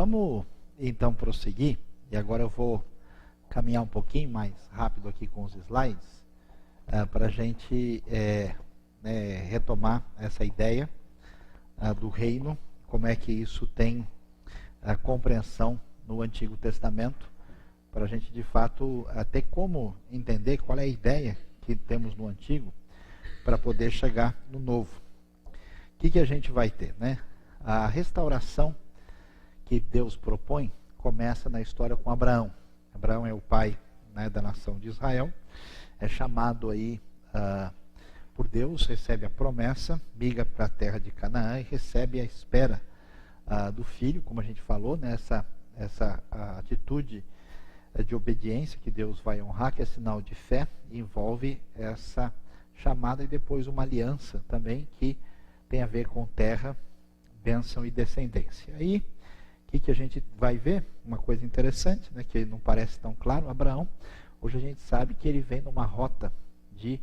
Vamos então prosseguir, e agora eu vou caminhar um pouquinho mais rápido aqui com os slides, para a gente retomar essa ideia do reino, como é que isso tem compreensão no Antigo Testamento, para a gente de fato ter como entender qual é a ideia que temos no Antigo, para poder chegar no Novo. O que a gente vai ter, né? A restauração que Deus propõe começa na história com Abraão. Abraão é o pai, né, da nação de Israel, é chamado aí por Deus, recebe a promessa, migra para a terra de Canaã e recebe a espera do filho, como a gente falou, né, essa atitude de obediência que Deus vai honrar, que é sinal de fé, envolve essa chamada e depois uma aliança também que tem a ver com terra, bênção e descendência. Aí, o que a gente vai ver? Uma coisa interessante, né, que não parece tão claro. Abraão, hoje a gente sabe que ele vem numa rota de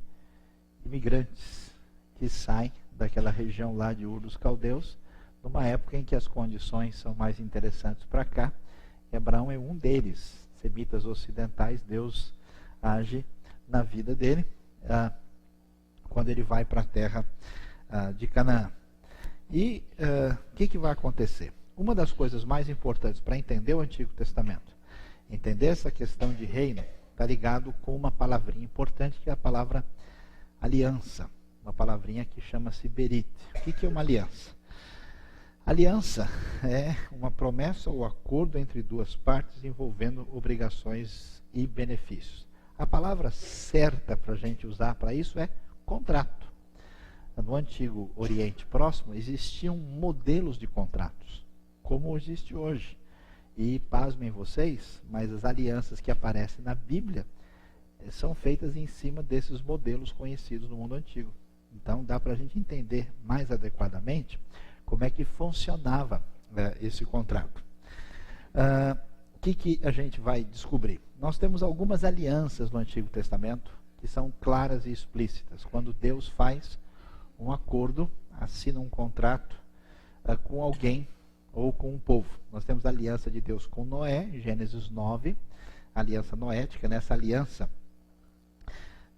imigrantes que saem daquela região lá de Ur dos Caldeus, numa época em que as condições são mais interessantes para cá, e Abraão é um deles. Semitas ocidentais, Deus age na vida dele quando ele vai para a terra de Canaã. E o que vai acontecer? Uma das coisas mais importantes para entender o Antigo Testamento, entender essa questão de reino, está ligado com uma palavrinha importante, que é a palavra aliança. Uma palavrinha que chama-se berite. O que é uma aliança? Aliança é uma promessa ou acordo entre duas partes envolvendo obrigações e benefícios. A palavra certa para a gente usar para isso é contrato. No Antigo Oriente Próximo existiam modelos de contratos, como existe hoje. E pasmem vocês, mas as alianças que aparecem na Bíblia são feitas em cima desses modelos conhecidos no mundo antigo. Então dá para a gente entender mais adequadamente como é que funcionava esse contrato. O que a gente vai descobrir? Nós temos algumas alianças no Antigo Testamento que são claras e explícitas. Quando Deus faz um acordo, assina um contrato com alguém ou com um povo. Nós temos a aliança de Deus com Noé, Gênesis 9, a aliança noética. Nessa aliança,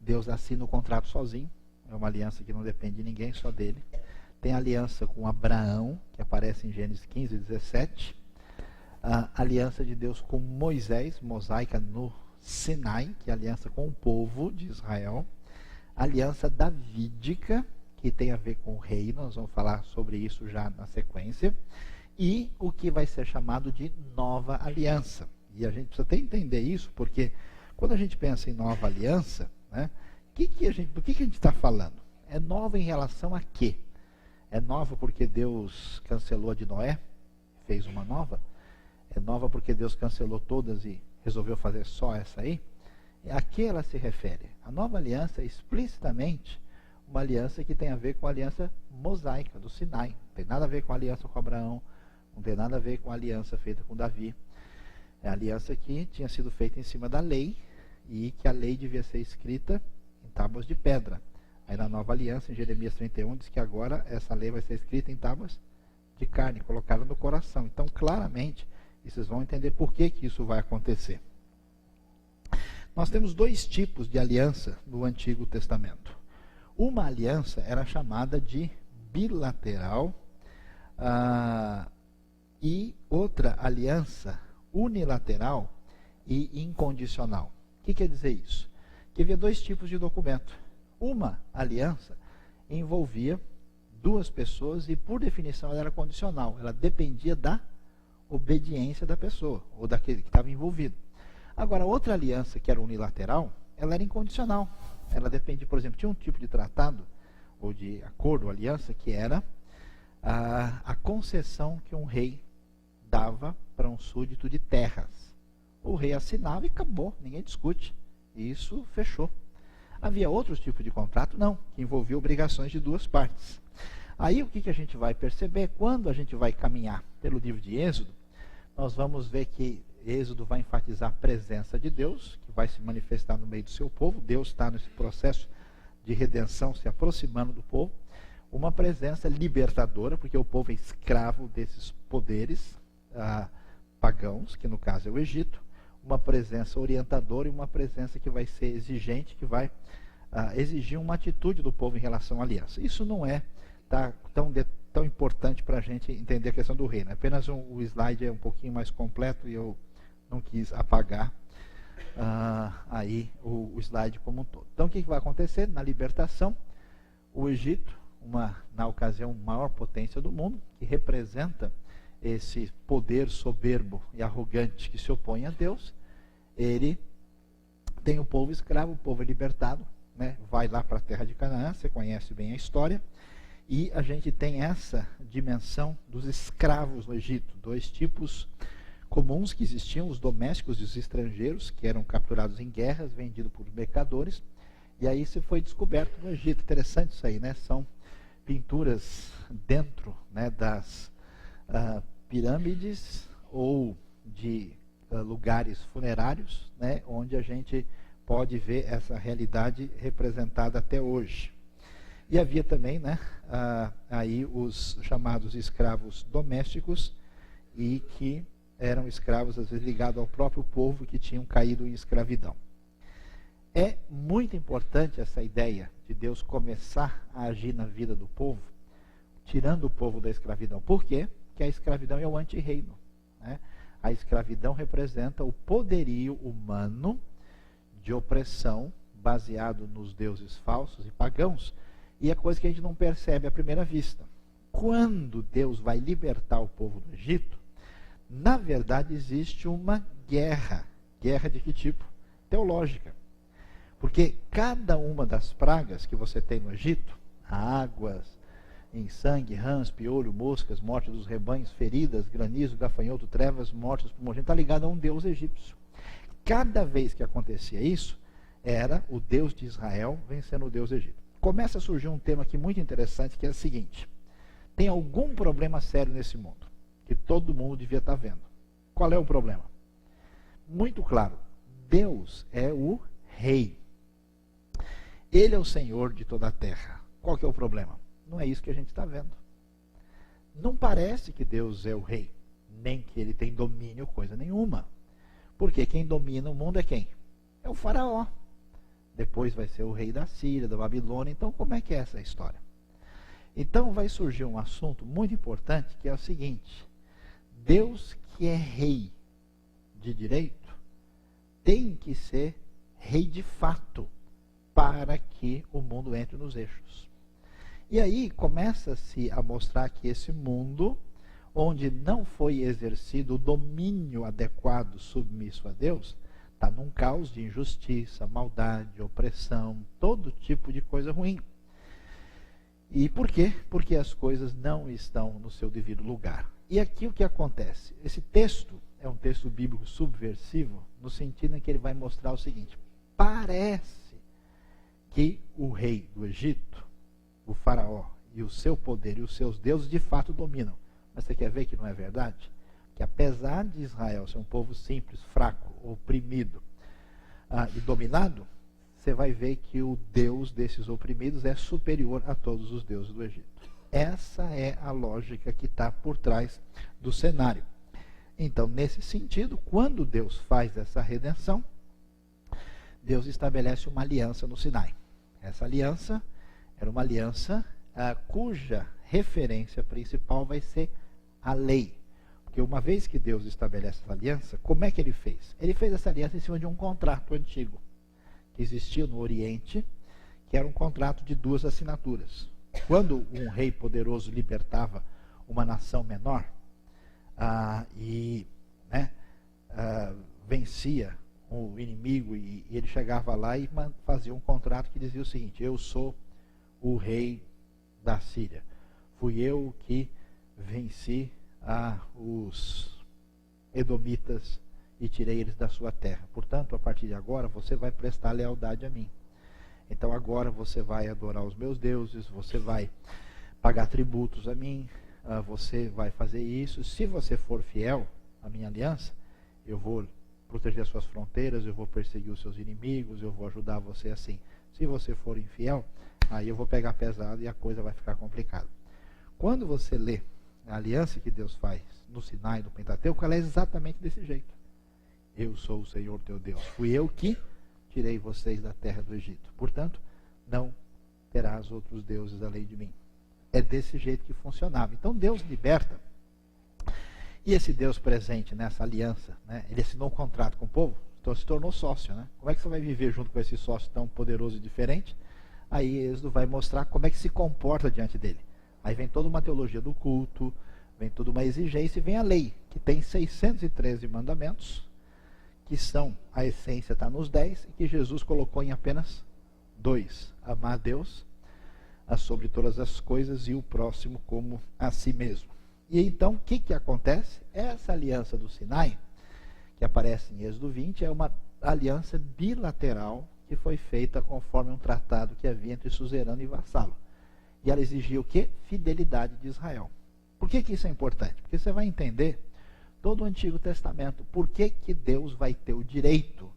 Deus assina o contrato sozinho. É uma aliança que não depende de ninguém, só dele. Tem a aliança com Abraão, que aparece em Gênesis 15, 17. A aliança de Deus com Moisés, mosaica no Sinai, que é a aliança com o povo de Israel. A aliança davídica, que tem a ver com o reino, nós vamos falar sobre isso já na sequência. E o que vai ser chamado de nova aliança. E a gente precisa até entender isso, porque quando a gente pensa em nova aliança, né, do que a gente está falando? É nova em relação a quê? É nova porque Deus cancelou a de Noé, fez uma nova? É nova porque Deus cancelou todas e resolveu fazer só essa aí? A que ela se refere? A nova aliança é explicitamente uma aliança que tem a ver com a aliança mosaica do Sinai. Não tem nada a ver com a aliança com Abraão, não tem nada a ver com a aliança feita com Davi. É a aliança que tinha sido feita em cima da lei e que a lei devia ser escrita em tábuas de pedra. Aí na nova aliança, em Jeremias 31, diz que agora essa lei vai ser escrita em tábuas de carne, colocada no coração. Então, claramente, vocês vão entender por que isso vai acontecer. Nós temos dois tipos de aliança no Antigo Testamento. Uma aliança era chamada de bilateral e outra aliança unilateral e incondicional. O que quer dizer isso? Que havia dois tipos de documento. Uma aliança envolvia duas pessoas e, por definição, ela era condicional. Ela dependia da obediência da pessoa ou daquele que estava envolvido. Agora, outra aliança, que era unilateral, ela era incondicional. Ela dependia, por exemplo, tinha um tipo de tratado ou de acordo, aliança, que era a concessão que um rei dava para um súdito de terras. O rei assinava e acabou, ninguém discute. E isso fechou. Havia outros tipos de contrato? Não, que envolvia obrigações de duas partes. Aí o que a gente vai perceber? Quando a gente vai caminhar pelo livro de Êxodo, nós vamos ver que Êxodo vai enfatizar a presença de Deus, que vai se manifestar no meio do seu povo. Deus está nesse processo de redenção, se aproximando do povo. Uma presença libertadora, porque o povo é escravo desses poderes pagãos, que no caso é o Egito, uma presença orientadora e uma presença que vai ser exigente, que vai exigir uma atitude do povo em relação à aliança. Isso não é tão importante para a gente entender a questão do reino. Apenas o slide é um pouquinho mais completo e eu não quis apagar aí o slide como um todo. Então o que vai acontecer? Na libertação, o Egito, na ocasião maior potência do mundo, que representa esse poder soberbo e arrogante que se opõe a Deus, ele tem o povo escravo, o povo é libertado, né? Vai lá para a terra de Canaã, você conhece bem a história, e a gente tem essa dimensão dos escravos no Egito, dois tipos comuns que existiam, os domésticos e os estrangeiros, que eram capturados em guerras, vendidos por mercadores, e aí se foi descoberto no Egito. Interessante isso aí, né? São pinturas dentro, né, das pirâmides ou de lugares funerários, né, onde a gente pode ver essa realidade representada até hoje. E havia também, né, aí os chamados escravos domésticos, e que eram escravos às vezes ligados ao próprio povo que tinham caído em escravidão. É muito importante essa ideia de Deus começar a agir na vida do povo, tirando o povo da escravidão. Por quê? Porque a escravidão é o antirreino, né? A escravidão representa o poderio humano de opressão baseado nos deuses falsos e pagãos, e é coisa que a gente não percebe à primeira vista. Quando Deus vai libertar o povo do Egito, na verdade existe uma guerra. Guerra de que tipo? Teológica. Porque cada uma das pragas que você tem no Egito, águas, em sangue, rãs, piolho, moscas, morte dos rebanhos, feridas, granizo, gafanhoto, trevas, mortes primogênitos, está ligado a um deus egípcio. Cada vez que acontecia isso, era o Deus de Israel vencendo o Deus egípcio. Começa a surgir um tema aqui muito interessante, que é o seguinte: tem algum problema sério nesse mundo, que todo mundo devia estar vendo. Qual é o problema? Muito claro, Deus é o rei. Ele é o Senhor de toda a terra. Qual que é o problema? Não é isso que a gente está vendo. Não parece que Deus é o rei, nem que ele tem domínio, coisa nenhuma. Porque quem domina o mundo é quem? É o faraó. Depois vai ser o rei da Síria, da Babilônia. Então, como é que é essa história? Então, vai surgir um assunto muito importante, que é o seguinte: Deus, que é rei de direito, tem que ser rei de fato, para que o mundo entre nos eixos. E aí começa-se a mostrar que esse mundo, onde não foi exercido o domínio adequado, submisso a Deus, está num caos de injustiça, maldade, opressão, todo tipo de coisa ruim. E por quê? Porque as coisas não estão no seu devido lugar. E aqui o que acontece? Esse texto é um texto bíblico subversivo, no sentido em que ele vai mostrar o seguinte: parece que o rei do Egito, o faraó, e o seu poder e os seus deuses de fato dominam. Mas você quer ver que não é verdade? Que apesar de Israel ser um povo simples, fraco, oprimido e dominado, você vai ver que o Deus desses oprimidos é superior a todos os deuses do Egito. Essa é a lógica que está por trás do cenário. Então, nesse sentido, quando Deus faz essa redenção, Deus estabelece uma aliança no Sinai. Essa aliança era uma aliança cuja referência principal vai ser a lei. Porque uma vez que Deus estabelece essa aliança, como é que ele fez? Ele fez essa aliança em cima de um contrato antigo, que existia no Oriente, que era um contrato de 2 assinaturas. Quando um rei poderoso libertava uma nação menor vencia o inimigo, e ele chegava lá e fazia um contrato que dizia o seguinte: eu sou o rei da Síria, fui eu que venci os edomitas e tirei eles da sua terra, portanto a partir de agora você vai prestar lealdade a mim, então agora você vai adorar os meus deuses, você vai pagar tributos a mim, você vai fazer isso, se você for fiel à minha aliança, eu vou proteger as suas fronteiras, eu vou perseguir os seus inimigos, eu vou ajudar você assim. Se você for infiel, aí eu vou pegar pesado e a coisa vai ficar complicada. Quando você lê a aliança que Deus faz no Sinai, no Pentateuco, ela é exatamente desse jeito. Eu sou o Senhor teu Deus. Fui eu que tirei vocês da terra do Egito. Portanto, não terás outros deuses além de mim. É desse jeito que funcionava. Então Deus liberta. E esse Deus presente nessa aliança, né, ele assinou um contrato com o povo, então se tornou sócio. Né? Como é que você vai viver junto com esse sócio tão poderoso e diferente? Aí Êxodo vai mostrar como é que se comporta diante dele. Aí vem toda uma teologia do culto, vem toda uma exigência e vem a lei, que tem 613 mandamentos, que são, a essência está nos 10, e que Jesus colocou em apenas 2. Amar a Deus sobre todas as coisas e o próximo como a si mesmo. E então, o que acontece? Essa aliança do Sinai, que aparece em Êxodo 20, é uma aliança bilateral que foi feita conforme um tratado que havia entre suzerano e vassalo. E ela exigia o quê? Fidelidade de Israel. Por que isso é importante? Porque você vai entender todo o Antigo Testamento. Por que Deus vai ter o direito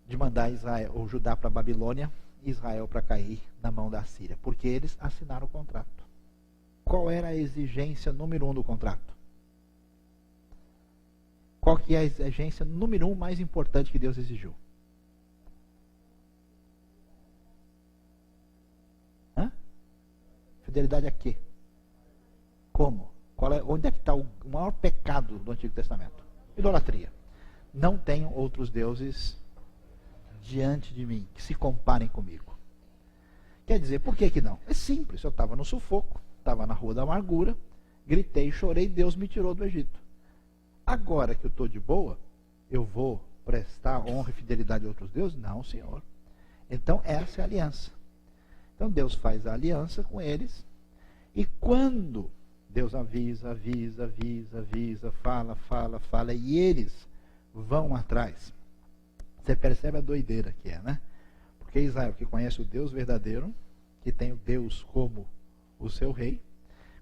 de mandar Israel, ou Judá para a Babilônia e Israel para cair na mão da Síria? Porque eles assinaram o contrato. Qual era a exigência número 1 do contrato? Qual que é a exigência número 1 mais importante que Deus exigiu? Hã? Fidelidade a quê? Como? Onde é que está o maior pecado do Antigo Testamento? Idolatria. Não tenham outros deuses diante de mim, que se comparem comigo. Quer dizer, por que não? É simples, eu estava no sufoco, estava na rua da amargura, gritei, chorei, Deus me tirou do Egito. Agora que eu estou de boa, eu vou prestar honra e fidelidade a outros deuses? Não, Senhor. Então, essa é a aliança. Então, Deus faz a aliança com eles, e quando Deus avisa, fala, e eles vão atrás. Você percebe a doideira que é, né? Porque Israel, que conhece o Deus verdadeiro, que tem o Deus como o seu rei,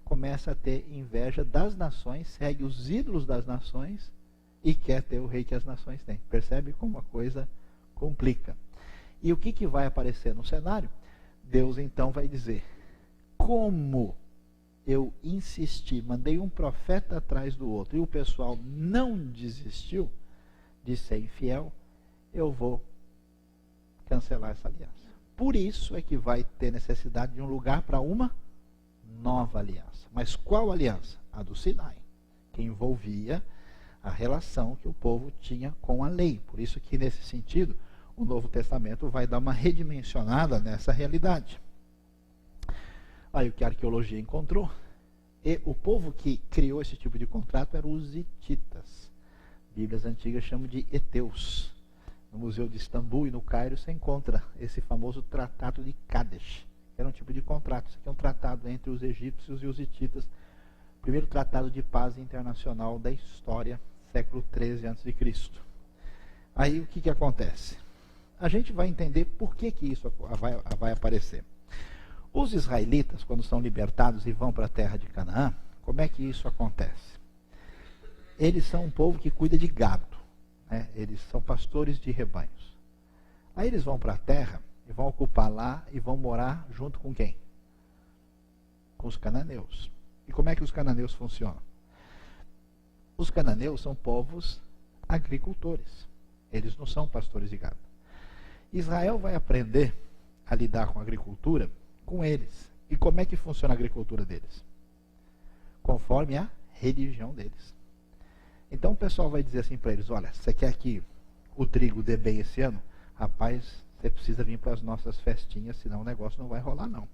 começa a ter inveja das nações, segue os ídolos das nações e quer ter o rei que as nações têm. Percebe como a coisa complica. E o que vai aparecer no cenário? Deus então vai dizer: como eu insisti, mandei um profeta atrás do outro, e o pessoal não desistiu de ser infiel, eu vou cancelar essa aliança. Por isso é que vai ter necessidade de um lugar para uma nova aliança. Mas qual aliança? A do Sinai, que envolvia a relação que o povo tinha com a lei. Por isso que, nesse sentido, o Novo Testamento vai dar uma redimensionada nessa realidade. Aí o que a arqueologia encontrou, e o povo que criou esse tipo de contrato eram os hititas. Bíblias antigas chamam de heteus. No Museu de Istambul e no Cairo você encontra esse famoso Tratado de Kadesh, que era um tipo de contrato. Isso aqui é um tratado entre os egípcios e os hititas. Primeiro tratado de paz internacional da história, século 13 a.C. Aí o que acontece? A gente vai entender por que isso vai aparecer. Os israelitas, quando são libertados e vão para a terra de Canaã, como é que isso acontece? Eles são um povo que cuida de gado, né? Eles são pastores de rebanhos. Aí eles vão para a terra e vão ocupar lá e vão morar junto com quem? Com os cananeus. E como é que os cananeus funcionam? Os cananeus são povos agricultores. Eles não são pastores de gado. Israel vai aprender a lidar com a agricultura com eles. E como é que funciona a agricultura deles? Conforme a religião deles. Então o pessoal vai dizer assim para eles: olha, você quer que o trigo dê bem esse ano? Rapaz, você precisa vir para as nossas festinhas, senão o negócio não vai rolar não.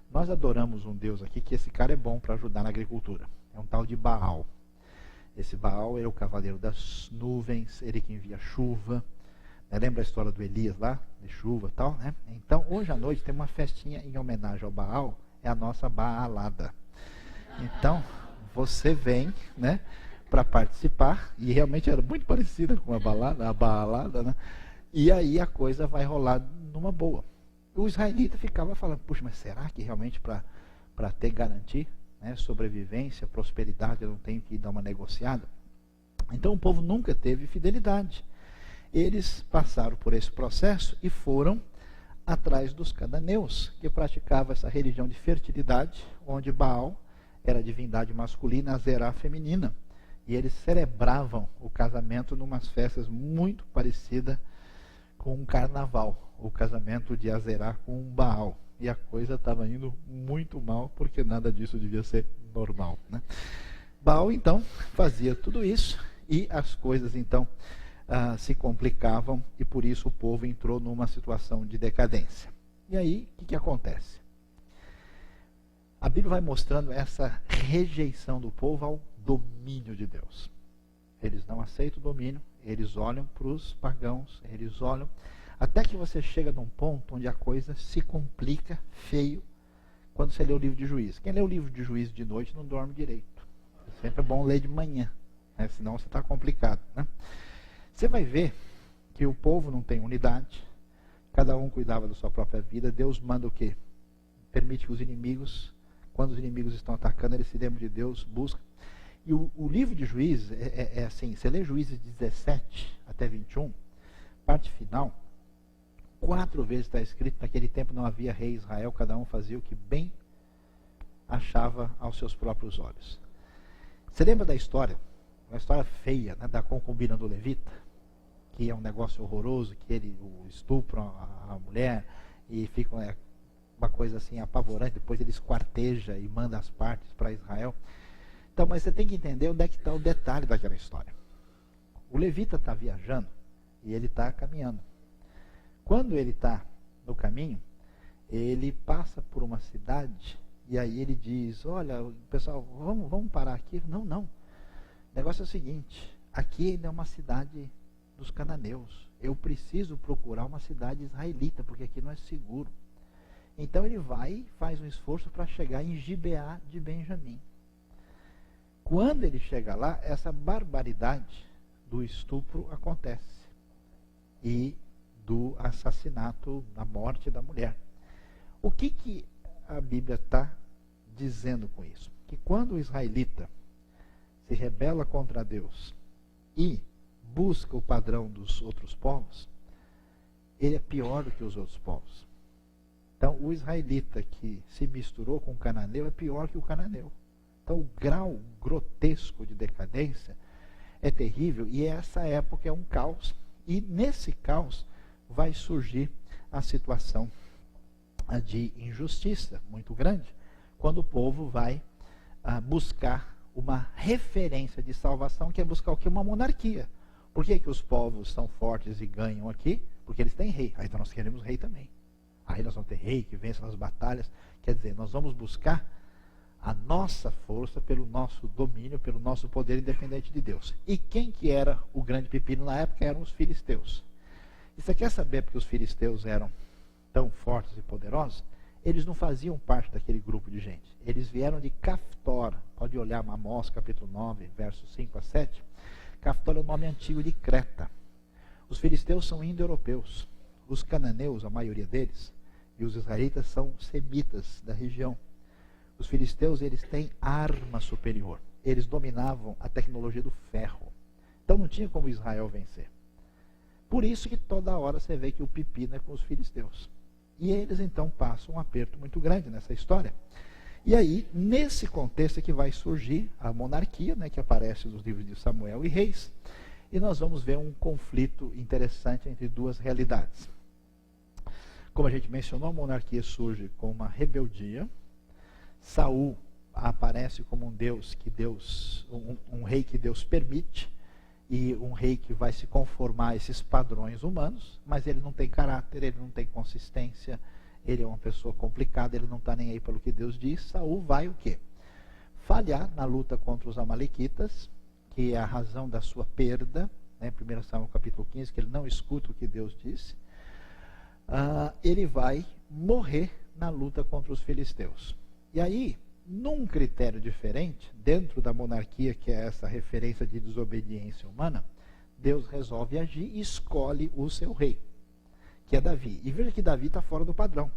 Nós adoramos um Deus aqui, que esse cara é bom para ajudar na agricultura. É um tal de Baal. Esse Baal é o cavaleiro das nuvens, ele que envia chuva. Lembra a história do Elias lá, de chuva e tal, né? Então, hoje à noite tem uma festinha em homenagem ao Baal, é a nossa Baalada. Então, você vem, né, para participar, e realmente era muito parecida com a Baalada, né? E aí a coisa vai rolar numa boa. O israelita ficava falando: puxa, mas será que realmente para ter garantir, né, sobrevivência, prosperidade, eu não tenho que dar uma negociada? Então o povo nunca teve fidelidade. Eles passaram por esse processo e foram atrás dos cananeus, que praticavam essa religião de fertilidade, onde Baal era a divindade masculina, a Zerá feminina. E eles celebravam o casamento numas festas muito parecidas com um carnaval, o casamento de Azerá com um Baal. E a coisa estava indo muito mal, porque nada disso devia ser normal, né? Baal, então, fazia tudo isso e as coisas, então, se complicavam e por isso o povo entrou numa situação de decadência. E aí, o que acontece? A Bíblia vai mostrando essa rejeição do povo ao domínio de Deus. Eles não aceitam o domínio, eles olham para os pagãos, eles olham, até que você chega num ponto onde a coisa se complica feio quando você lê o livro de Juízes. Quem lê o livro de Juízes de noite não dorme direito. Sempre é bom ler de manhã, né? Senão você está complicado, né? Você vai ver que o povo não tem unidade, cada um cuidava da sua própria vida. Deus manda o quê? Permite que os inimigos, quando os inimigos estão atacando, eles se lembram de Deus, buscam. E o livro de Juízes é assim, você lê Juízes 17 até 21, parte final, 4 vezes está escrito, naquele tempo não havia rei em Israel, cada um fazia o que bem achava aos seus próprios olhos. Você lembra da história? Uma história feia, né, da concubina do levita, que é um negócio horroroso, que ele estupra a mulher e fica uma coisa assim apavorante, depois ele esquarteja e manda as partes para Israel. Então, mas você tem que entender onde é que está o detalhe daquela história. O levita está viajando e ele está caminhando. Quando ele está no caminho, ele passa por uma cidade e aí ele diz, olha, pessoal, vamos parar aqui. Não. O negócio é o seguinte, aqui ainda é uma cidade dos cananeus. Eu preciso procurar uma cidade israelita, porque aqui não é seguro. Então ele vai e faz um esforço para chegar em Gibeá de Benjamim. Quando ele chega lá, essa barbaridade do estupro acontece. E do assassinato, da morte da mulher. O que a Bíblia está dizendo com isso? Que quando o israelita se rebela contra Deus e busca o padrão dos outros povos, ele é pior do que os outros povos. Então, o israelita que se misturou com o cananeu é pior que o cananeu. Então, o grau grotesco de decadência é terrível e essa época é um caos. E nesse caos vai surgir a situação de injustiça muito grande, quando o povo vai buscar uma referência de salvação, que é buscar o que? Uma monarquia. Por que os povos são fortes e ganham aqui? Porque eles têm rei. Então nós queremos rei também. Aí nós vamos ter rei que vence nas batalhas. Quer dizer, nós vamos buscar a nossa força pelo nosso domínio, pelo nosso poder independente de Deus. E quem que era o grande pepino na época? Eram os filisteus. E você quer saber porque os filisteus eram tão fortes e poderosos? Eles não faziam parte daquele grupo de gente. Eles vieram de Caftor. Pode olhar Amós, capítulo 9, versos 5 a 7. Caftor é o nome antigo de Creta. Os filisteus são indo-europeus. Os cananeus, a maioria deles, e os israelitas são semitas da região. Os filisteus, eles têm arma superior. Eles dominavam a tecnologia do ferro. Então não tinha como Israel vencer. Por isso que toda hora você vê que o pepino é com os filisteus. E eles então passam um aperto muito grande nessa história. E aí, nesse contexto é que vai surgir a monarquia, né, que aparece nos livros de Samuel e Reis. E nós vamos ver um conflito interessante entre duas realidades. Como a gente mencionou, a monarquia surge com uma rebeldia. Saul aparece como um rei que Deus permite, e um rei que vai se conformar a esses padrões humanos, mas ele não tem caráter, ele não tem consistência, ele é uma pessoa complicada, ele não está nem aí pelo que Deus diz. Saul vai o quê? Falhar na luta contra os amalequitas, que é a razão da sua perda, né? 1 Samuel capítulo 15, que ele não escuta o que Deus disse. Ele vai morrer na luta contra os filisteus. E aí, num critério diferente, dentro da monarquia, que é essa referência de desobediência humana, Deus resolve agir e escolhe o seu rei, que é Davi. E veja que Davi está fora do padrão.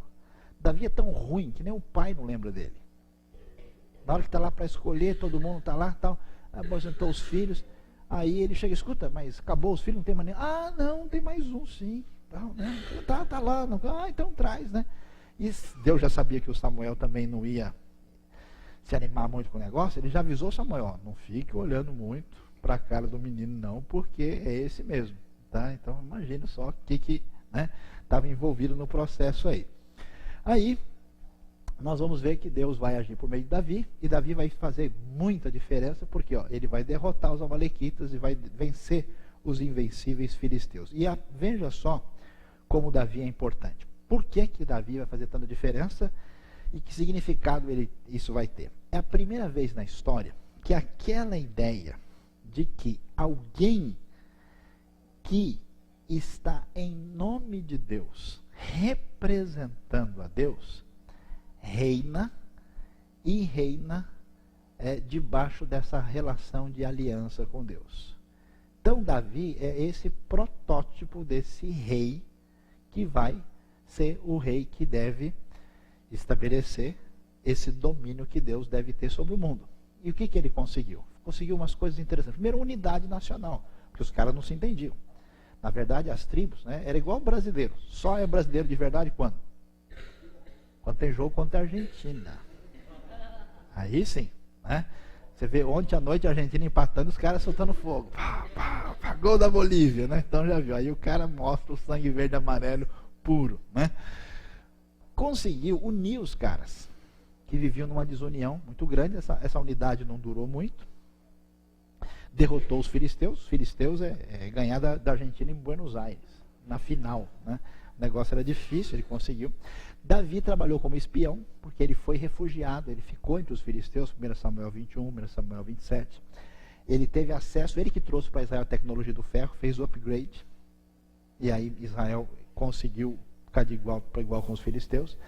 Davi é tão ruim que nem o pai não lembra dele. Na hora que está lá para escolher, todo mundo está lá, tal, aposentou os filhos, aí ele chega, escuta, mas acabou os filhos, não tem mais nenhum. Não, tem mais um sim. Tal, né? Tá lá, não. Então traz, né? E Deus já sabia que o Samuel também não ia se animar muito com o negócio, ele já avisou Samuel, ó, não fique olhando muito para a cara do menino não, porque é esse mesmo. Tá? Então imagina só o que estava envolvido no processo aí. Aí nós vamos ver que Deus vai agir por meio de Davi, e Davi vai fazer muita diferença, porque ele vai derrotar os amalequitas e vai vencer os invencíveis filisteus. E veja só como Davi é importante. Por que Davi vai fazer tanta diferença e que significado isso vai ter? É a primeira vez na história que aquela ideia de que alguém que está em nome de Deus, representando a Deus, reina debaixo dessa relação de aliança com Deus. Então Davi é esse protótipo desse rei que vai ser o rei que deve estabelecer esse domínio que Deus deve ter sobre o mundo. E o que ele conseguiu? Conseguiu umas coisas interessantes. Primeiro, unidade nacional, porque os caras não se entendiam. Na verdade, as tribos, era igual brasileiro. Só é brasileiro de verdade quando? Quando tem jogo contra a Argentina. Aí sim, Você vê ontem à noite a Argentina empatando, os caras soltando fogo. Gol da Bolívia, Então já viu. Aí o cara mostra o sangue verde e amarelo puro, Conseguiu unir os caras que viviam numa desunião muito grande. Essa unidade não durou muito. Derrotou os filisteus. Os filisteus é ganhar da Argentina em Buenos Aires, na final, O negócio era difícil, ele conseguiu. Davi trabalhou como espião, porque ele foi refugiado, ele ficou entre os filisteus, 1 Samuel 21, 1 Samuel 27. Ele teve acesso, ele que trouxe para Israel a tecnologia do ferro, fez o upgrade, e aí Israel conseguiu ficar de igual para igual com os filisteus.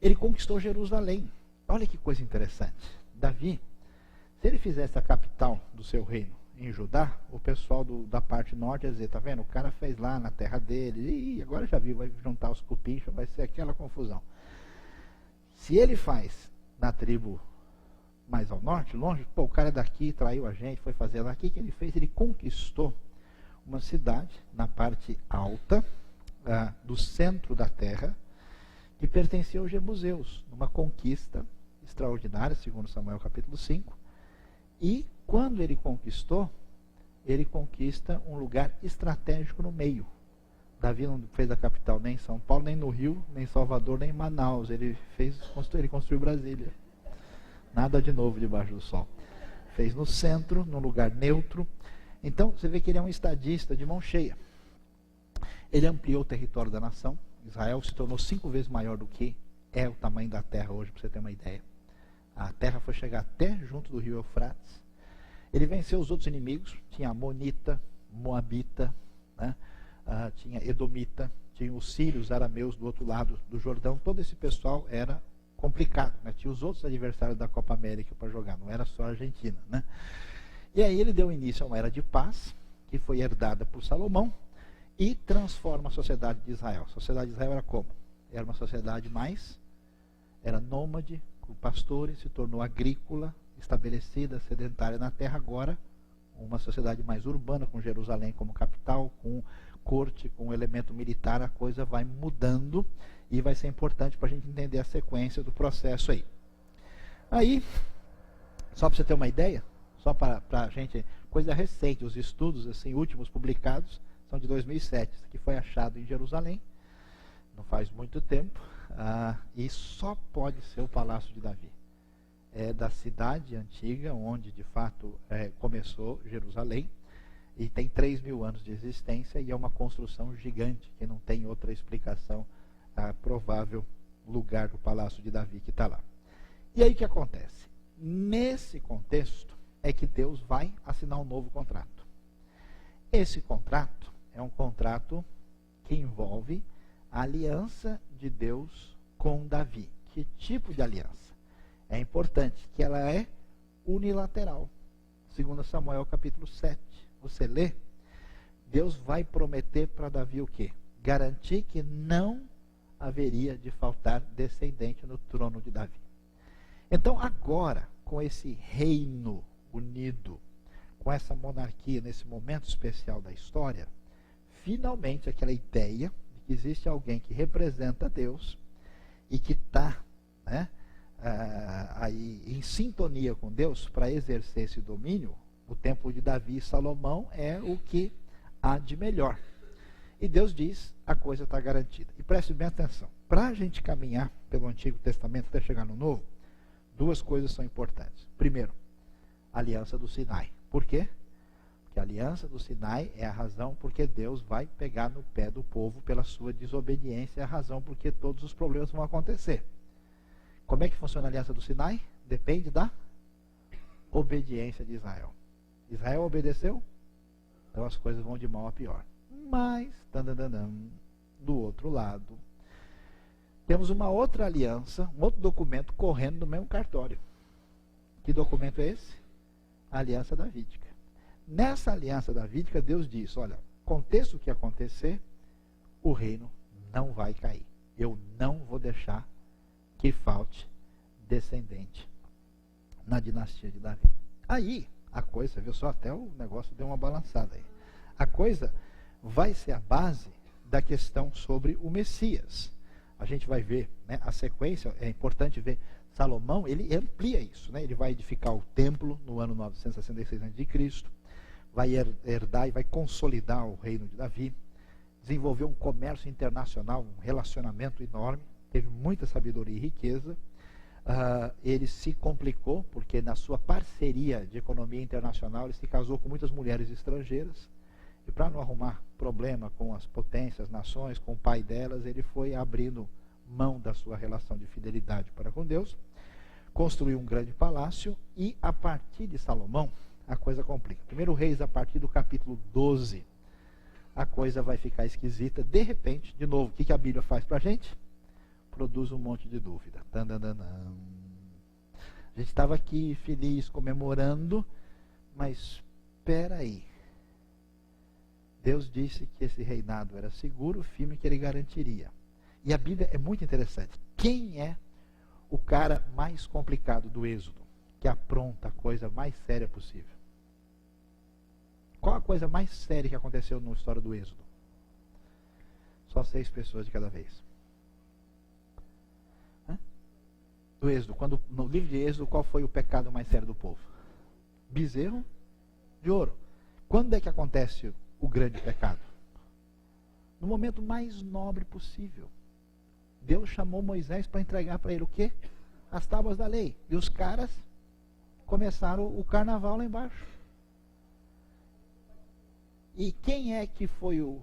Ele conquistou Jerusalém. Olha que coisa interessante. Davi, se ele fizesse a capital do seu reino em Judá, o pessoal da parte norte ia dizer, tá vendo? O cara fez lá na terra dele, e agora já viu, vai juntar os cupinchos, vai ser aquela confusão. Se ele faz na tribo mais ao norte, longe, o cara daqui traiu a gente, foi fazer lá, o que ele fez? Ele conquistou uma cidade na parte alta do centro da terra, que pertencia aos jebuseus, numa conquista extraordinária, segundo Samuel capítulo 5, e quando ele conquista um lugar estratégico no meio. Davi não fez a capital nem em São Paulo, nem no Rio, nem em Salvador, nem em Manaus. Ele construiu Brasília. Nada de novo debaixo do sol. Fez no centro, num lugar neutro. Então, você vê que ele é um estadista de mão cheia. Ele ampliou o território da nação. Israel se tornou 5 vezes maior do que é o tamanho da terra hoje, para você ter uma ideia. A terra foi chegar até junto do rio Eufrates. Ele venceu os outros inimigos. Tinha Amonita, Moabita, tinha Edomita, tinha os sírios, arameus do outro lado do Jordão. Todo esse pessoal era complicado. Tinha os outros adversários da Copa América para jogar, não era só a Argentina. E aí ele deu início a uma era de paz, que foi herdada por Salomão, e transforma a sociedade de Israel. A sociedade de Israel era como? Era uma sociedade era nômade, com pastores, se tornou agrícola, estabelecida, sedentária na terra. Agora uma sociedade mais urbana, com Jerusalém como capital, com corte, com elemento militar. A coisa vai mudando e vai ser importante para a gente entender a sequência do processo aí. Aí, só para você ter uma ideia, só para a gente, coisa recente, os estudos assim, últimos publicados são de 2007, isso aqui foi achado em Jerusalém, não faz muito tempo, e só pode ser o Palácio de Davi. É da cidade antiga, onde de fato começou Jerusalém, e tem 3.000 anos de existência, e é uma construção gigante, que não tem outra explicação provável lugar do Palácio de Davi que está lá. E aí o que acontece? Nesse contexto é que Deus vai assinar um novo contrato. Esse contrato é um contrato que envolve a aliança de Deus com Davi. Que tipo de aliança? É importante que ela é unilateral. 2 Samuel capítulo 7. Você lê, Deus vai prometer para Davi o quê? Garantir que não haveria de faltar descendente no trono de Davi. Então agora, com esse reino unido, com essa monarquia, nesse momento especial da história, finalmente aquela ideia de que existe alguém que representa Deus e que está aí em sintonia com Deus para exercer esse domínio, o templo de Davi e Salomão é o que há de melhor. E Deus diz, a coisa está garantida. E preste bem atenção, para a gente caminhar pelo Antigo Testamento até chegar no Novo, duas coisas são importantes. Primeiro, a aliança do Sinai. Por quê? Porque a aliança do Sinai é a razão porque Deus vai pegar no pé do povo pela sua desobediência, é a razão porque todos os problemas vão acontecer. Como é que funciona a aliança do Sinai? Depende da obediência de Israel. Israel obedeceu, então as coisas vão de mal a pior. Mas, do outro lado, temos uma outra aliança, um outro documento correndo no mesmo cartório. Que documento é esse? A aliança davídica. Nessa aliança davídica, Deus diz, olha, aconteça o que acontecer, o reino não vai cair. Eu não vou deixar que falte descendente na dinastia de Davi. Aí, a coisa, viu só, até o negócio deu uma balançada aí. A coisa vai ser a base da questão sobre o Messias. A gente vai ver, né, a sequência, é importante ver, Salomão, ele amplia isso, né? Ele vai edificar o templo no ano 966 a.C., vai herdar e vai consolidar o reino de Davi, desenvolver um comércio internacional, um relacionamento enorme, teve muita sabedoria e riqueza. Ele se complicou, porque na sua parceria de economia internacional, ele se casou com muitas mulheres estrangeiras, e para não arrumar problema com as potências, nações, com o pai delas, ele foi abrindo mão da sua relação de fidelidade para com Deus, construiu um grande palácio, e a partir de Salomão, a coisa complica. 1 Reis, a partir do capítulo 12, a coisa vai ficar esquisita. De repente, de novo, o que a Bíblia faz para a gente? Produz um monte de dúvida. A gente estava aqui feliz, comemorando, mas espera aí. Deus disse que esse reinado era seguro, firme, que ele garantiria. E a Bíblia é muito interessante. Quem é o cara mais complicado do Êxodo, que apronta a coisa mais séria possível? Qual a coisa mais séria que aconteceu na história do Êxodo? Só 6 pessoas de cada vez. Do Êxodo, no livro de Êxodo, qual foi o pecado mais sério do povo? Bezerro de ouro. Quando é que acontece o grande pecado? No momento mais nobre possível. Deus chamou Moisés para entregar para ele o quê? As tábuas da lei. E os caras começaram o carnaval lá embaixo. E quem é que foi o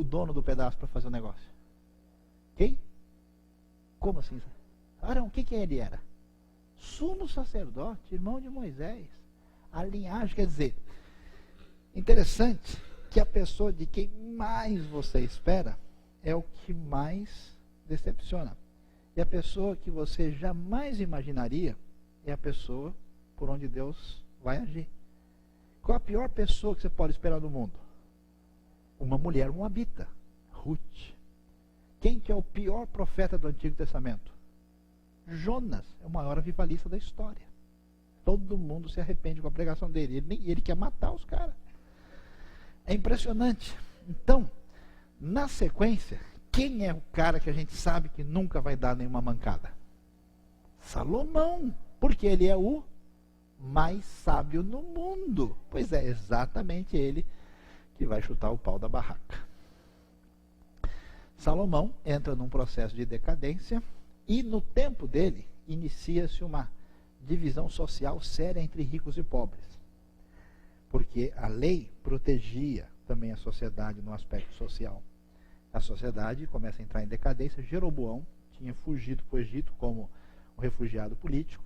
dono do pedaço para fazer o negócio? Quem? Como assim? Arão, o que ele era? Sumo sacerdote, irmão de Moisés. A linhagem, quer dizer, interessante que a pessoa de quem mais você espera é o que mais decepciona. E a pessoa que você jamais imaginaria é a pessoa por onde Deus vai agir. Qual a pior pessoa que você pode esperar no mundo? Uma mulher moabita, Ruth. Quem que é o pior profeta do Antigo Testamento? Jonas, é o maior avivalista da história. Todo mundo se arrepende com a pregação dele. Ele quer matar os caras. É impressionante. Então, na sequência, quem é o cara que a gente sabe que nunca vai dar nenhuma mancada? Salomão. Porque ele é o mais sábio no mundo. Pois é, exatamente ele que vai chutar o pau da barraca. Salomão entra num processo de decadência e no tempo dele inicia-se uma divisão social séria entre ricos e pobres. Porque a lei protegia também a sociedade no aspecto social. A sociedade começa a entrar em decadência. Jeroboão tinha fugido para o Egito como um refugiado político.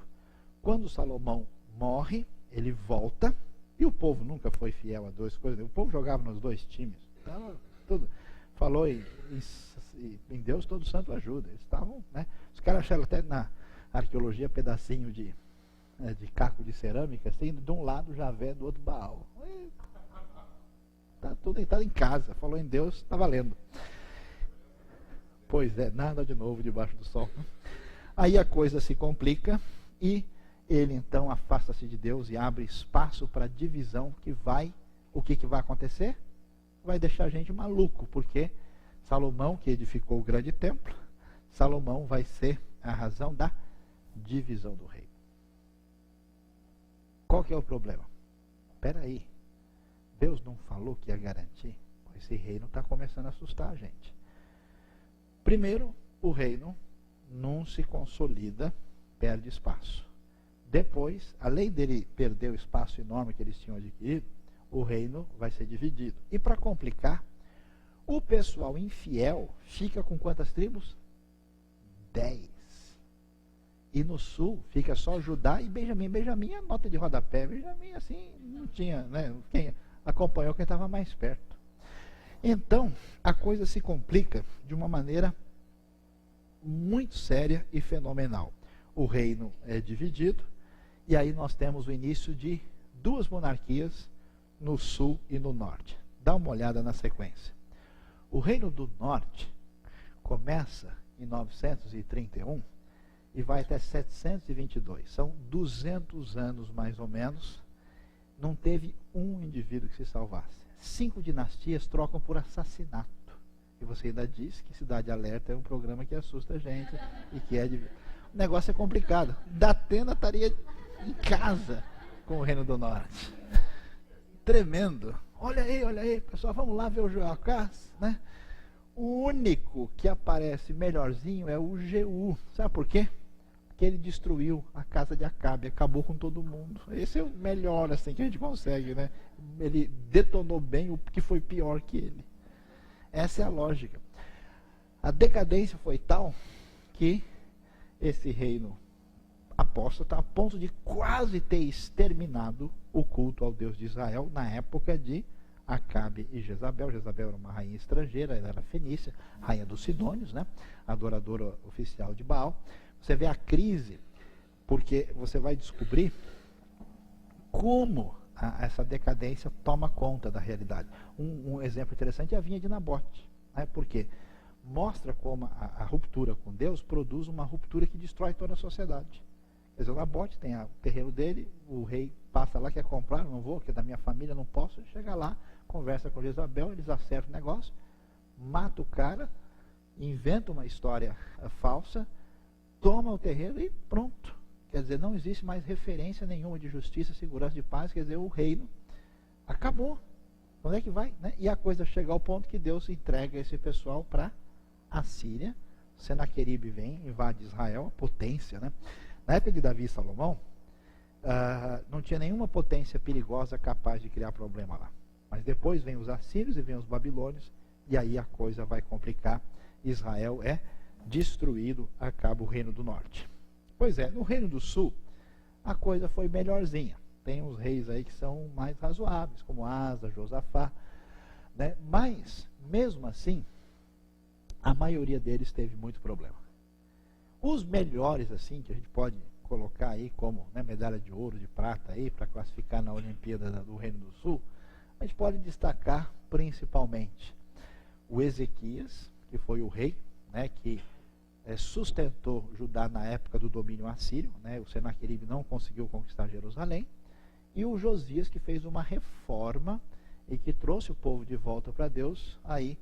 Quando Salomão morre, ele volta, e o povo nunca foi fiel a duas coisas. O povo jogava nos dois times. Tudo. Falou em Deus todo santo ajuda. Eles estavam, né? Os caras acharam até na arqueologia pedacinho de caco de cerâmica, assim, de um lado Javé, do outro Baal. Está tudo deitado em casa. Falou em Deus, está valendo. Pois é, nada de novo debaixo do sol. Aí a coisa se complica e ele então afasta-se de Deus e abre espaço para a divisão que vai... O que vai acontecer? Vai deixar a gente maluco, porque Salomão, que edificou o grande templo, Salomão vai ser a razão da divisão do reino. Qual que é o problema? Espera aí, Deus não falou que ia garantir? Esse reino está começando a assustar a gente. Primeiro, o reino não se consolida, perde espaço. Depois, além dele perder o espaço enorme que eles tinham adquirido, o reino vai ser dividido. E para complicar, o pessoal infiel fica com quantas tribos? 10. E no sul fica só Judá e Benjamim. Benjamim é nota de rodapé. Benjamim, assim, não tinha, né? Quem acompanhou quem estava mais perto. Então, a coisa se complica de uma maneira muito séria e fenomenal. O reino é dividido, e aí nós temos o início de duas monarquias no sul e no norte. Dá uma olhada na sequência. O reino do norte começa em 931 e vai até 722. São 200 anos mais ou menos. Não teve um indivíduo que se salvasse. 5 dinastias trocam por assassinato. E você ainda diz que Cidade Alerta é um programa que assusta a gente e que é de... O negócio é complicado. Datena estaria em casa com o Reino do Norte. Tremendo. Olha aí, pessoal, vamos lá ver o Joacás, né? O único que aparece melhorzinho é o Jeú. Sabe por quê? Porque ele destruiu a casa de Acabe, acabou com todo mundo. Esse é o melhor assim que a gente consegue, né? Ele detonou bem o que foi pior que ele. Essa é a lógica. A decadência foi tal que esse reino apóstata, a ponto de quase ter exterminado o culto ao Deus de Israel na época de Acabe e Jezabel. Jezabel era uma rainha estrangeira, ela era fenícia, rainha dos Sidônios, né? Adoradora oficial de Baal. Você vê a crise, porque você vai descobrir como essa decadência toma conta da realidade. Um exemplo interessante é a vinha de Nabote. Né? Por quê? Mostra como a ruptura com Deus produz uma ruptura que destrói toda a sociedade. Quer dizer, o Nabote tem o terreno dele, o rei passa lá, quer comprar, não vou, que é da minha família, não posso. Chega lá, conversa com Jezabel, eles acertam o negócio, mata o cara, inventa uma história falsa, toma o terreno e pronto. Quer dizer, não existe mais referência nenhuma de justiça, segurança, de paz. Quer dizer, o reino acabou. Onde é que vai? Né? E a coisa chega ao ponto que Deus entrega esse pessoal para a Síria. Senaqueribe vem, invade Israel, a potência. Né? Na época de Davi e Salomão, não tinha nenhuma potência perigosa capaz de criar problema lá. Mas depois vem os assírios e vem os babilônios, e aí a coisa vai complicar. Israel é destruído, acaba o reino do norte. Pois é, no reino do sul, a coisa foi melhorzinha. Tem uns reis aí que são mais razoáveis, como Asa, Josafá. Né? Mas, mesmo assim, a maioria deles teve muito problema. Os melhores, assim, que a gente pode colocar aí como, né, medalha de ouro, de prata aí, para classificar na Olimpíada do Reino do Sul, a gente pode destacar principalmente o Ezequias, que foi o rei, né, que sustentou Judá na época do domínio assírio, né? O Senaqueribe não conseguiu conquistar Jerusalém, e o Josias, que fez uma reforma e que trouxe o povo de volta para Deus aí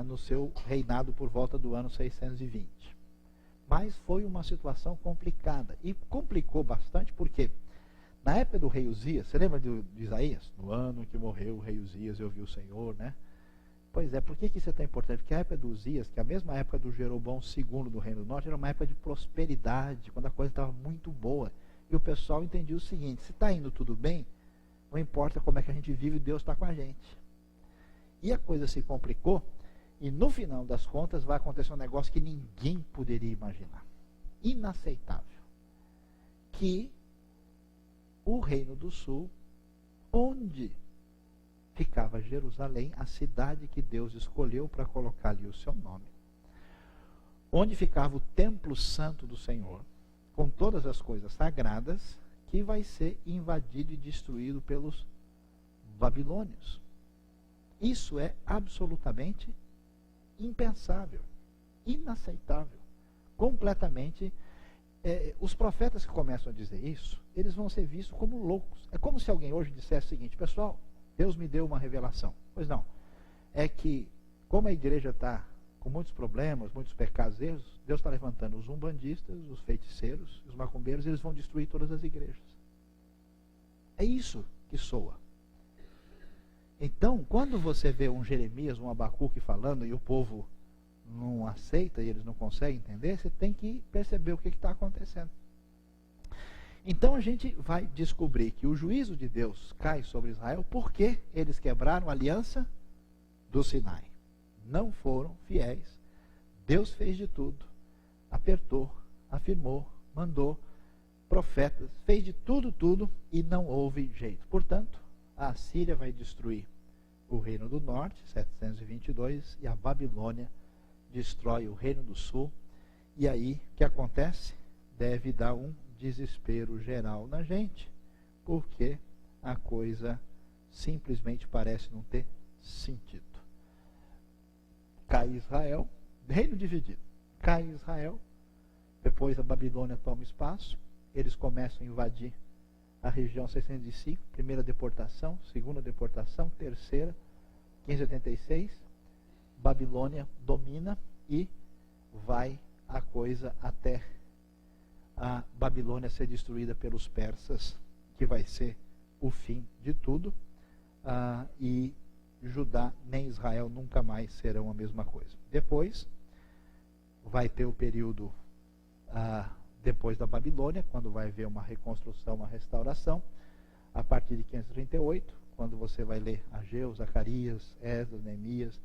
no seu reinado por volta do ano 620. Mas foi uma situação complicada, e complicou bastante porque na época do rei Uzias, você lembra de Isaías? No ano que morreu o rei Uzias eu vi o Senhor, né? Pois é, por que isso é tão importante? Porque a época do Uzias, que é a mesma época do Jeroboão II do Reino do Norte, era uma época de prosperidade, quando a coisa estava muito boa. E o pessoal entendia o seguinte: se está indo tudo bem, não importa como é que a gente vive, Deus está com a gente. E a coisa se complicou, e no final das contas vai acontecer um negócio que ninguém poderia imaginar. Inaceitável. Que o Reino do Sul, onde ficava Jerusalém, a cidade que Deus escolheu para colocar ali o seu nome, onde ficava o templo santo do Senhor, com todas as coisas sagradas, que vai ser invadido e destruído pelos babilônios. Isso é absolutamente impensável, inaceitável, completamente. Os profetas que começam a dizer isso, eles vão ser vistos como loucos. É como se alguém hoje dissesse o seguinte: pessoal, Deus me deu uma revelação. Pois não. É que, como a igreja está com muitos problemas, muitos pecados, erros, Deus está levantando os umbandistas, os feiticeiros, os macumbeiros, e eles vão destruir todas as igrejas. É isso que soa. Então, quando você vê um Jeremias, um Abacuque falando e o povo não aceita e eles não conseguem entender, você tem que perceber o que está acontecendo. Então a gente vai descobrir que o juízo de Deus cai sobre Israel porque eles quebraram a aliança do Sinai. Não foram fiéis. Deus fez de tudo. Apertou, afirmou, mandou profetas, fez de tudo e não houve jeito. Portanto, a Assíria vai destruir o reino do norte, 722, e a Babilônia destrói o reino do sul. E aí, o que acontece? Deve dar um desespero geral na gente, porque a coisa simplesmente parece não ter sentido. Cai Israel, reino dividido. Cai Israel, depois a Babilônia toma espaço, eles começam a invadir a região 605, primeira deportação, segunda deportação, terceira, 1586, Babilônia domina e vai a coisa até a Babilônia ser destruída pelos persas, que vai ser o fim de tudo, e Judá nem Israel nunca mais serão a mesma coisa. Depois vai ter o período depois da Babilônia, quando vai haver uma reconstrução, uma restauração, a partir de 538, quando você vai ler Ageu, Zacarias, Esdras, Neemias,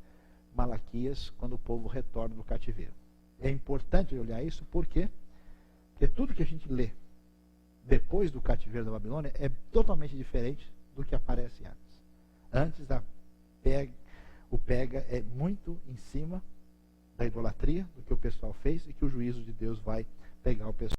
Malaquias, quando o povo retorna do cativeiro. É importante olhar isso porque tudo que a gente lê depois do cativeiro da Babilônia é totalmente diferente do que aparece antes. Antes o pega é muito em cima da idolatria, do que o pessoal fez, e que o juízo de Deus vai pegar o pessoal.